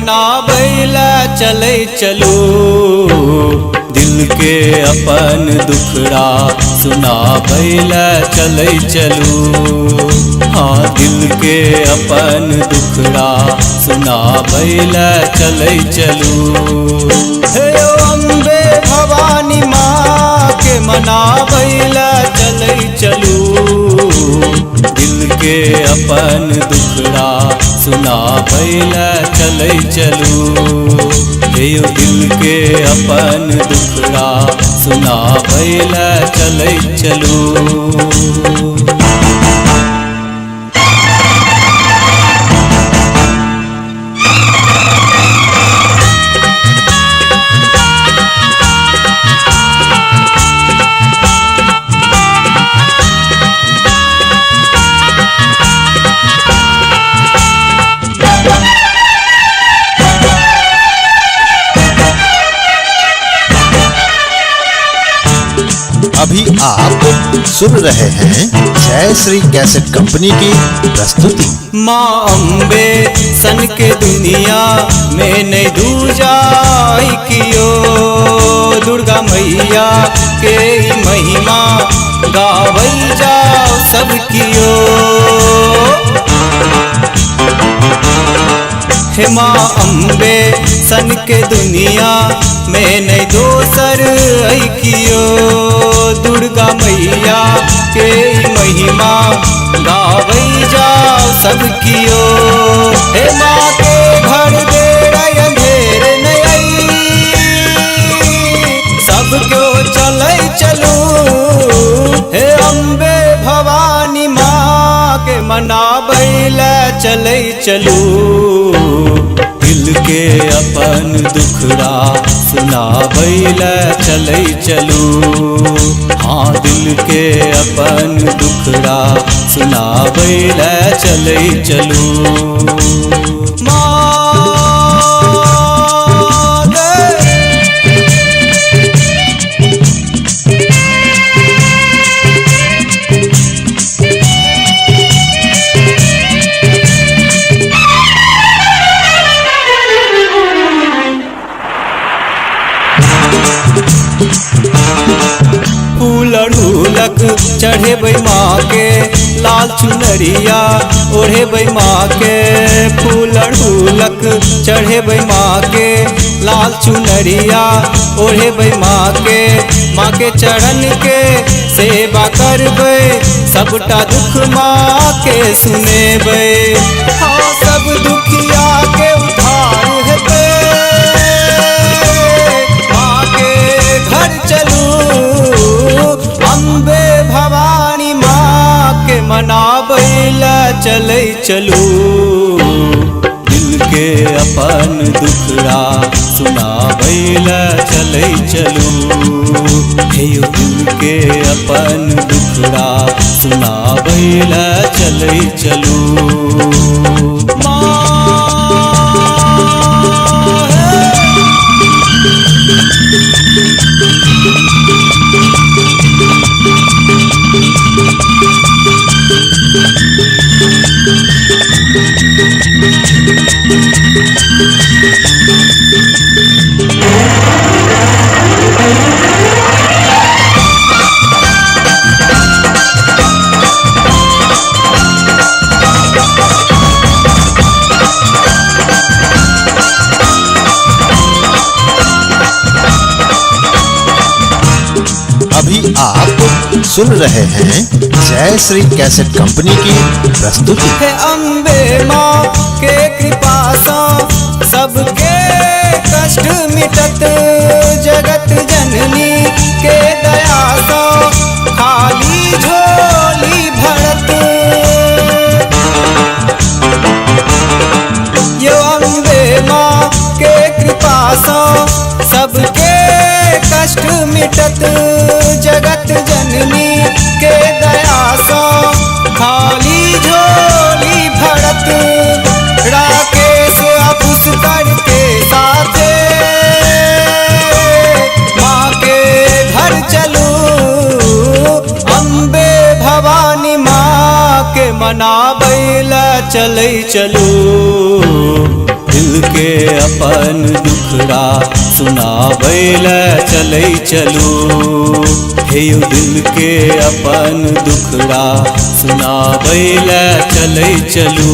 मनाबैला चलै चलू, दिल के अपन दुखड़ा सुनाबैला चलै चलू। हाँ दिल के अपन दुखड़ा सुनाबैला चलै चलू। हे अम्बे भवानी माँ के मनाबैला चलै चलू, दिल के अपन दुखड़ा सुनाबैला चलै चलू। हे दिल के अपन दुखड़ा सुनाबैला चलै चलू। अभी आप सुन रहे हैं जय श्री कैसेट कंपनी की प्रस्तुति। माँ अम्बे सन के दुनिया में नहीं दूजाई कियो, दुर्गा मैया के महिमा गावल जाओ सब कियो। हे माँ अम्बे सन के दुनिया में नहीं दोसर कियो, दुर्गा मैया के महिमा गावै जाओ सब कियो। हे माँ के घर देर अंधेर नहीं, सब क्यों चलै चलू। हे अम्बे भवानी माँ के मनाबैला चलै चलू, दिल के अपन दुखड़ा सुनाबैला चलै चलू। हाँ दिल के अपन दुखड़ा सुनाबैला चलै चलू। फूल ढूलक चढ़ेबै माँ के लाल चुनरिया ओढ़ेबै माँ के, फूल ढूलक चढ़ेबै माँ के लाल चुनरिया ओढ़ेबै माँ के। माँ के चरण के सेवा करबै, सबटा दुख माँ के सुनेबै। हाँ सब दुखिया के उद्धार हेतै, माँ के घर चलू। अम्बे भवानी माँ के मनाबैला चलै चलू, दिल के अपन दुखड़ा सुनाबैला चलै चलू। हे दिल के अपन दुखड़ा सुनाबैला चलै चलू। अभी आप सुन रहे हैं जय श्री कैसेट कंपनी की प्रस्तुति। हे अम्बे माँ के कृपा से सबके कष्ट मिटत, जगत जननी के दया से खाली झोली भरत। यो अम्बे माँ के कृपा से सबके कष्ट मिटत, जगत जननी के दया से खाली झोली भरत। राकेश पुष्कर के साथे माँ के घर चलू, अम्बे भवानी माँ के मनाबैला चलै चलू। दिल दिल के अपन दुखड़ा सुनाबैला चलै चलू। हे यौ दिल के अपन दुखड़ा सुनाबैला चलै चलू।